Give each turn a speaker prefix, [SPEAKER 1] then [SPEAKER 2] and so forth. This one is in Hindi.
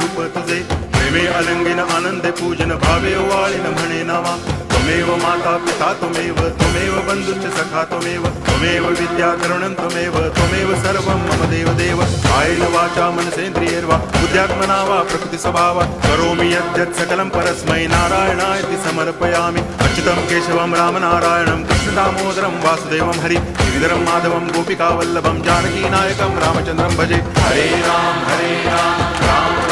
[SPEAKER 1] रूप तुझे, प्रेमे अलंगिन आनंदे पूजन, भावे ओवाळीन म्हणे नावा. त्वमेव माता पिता त्वमेव, त्वमेव बंधुश्च सखा त्वमेव, त्वमेव विद्या तरुणं त्वमेव, त्वमेव सर्वं मम देव देव. कायेन वाचा मनसेन्द्रियैर्वा बुद्ध्यात्मना वा प्रकृति स्वभावात् करोमि यद्यत् सकलं परस्मै नारायणायति समर्पयामि. अच्युतं केशवं रामनारायणं कृष्ण दामोदरं वासुदेवं हरि गिरिधरं माधवं गोपिकावल्लभं जानकीनायकं रामचन्द्रं भजे. हरे राम राम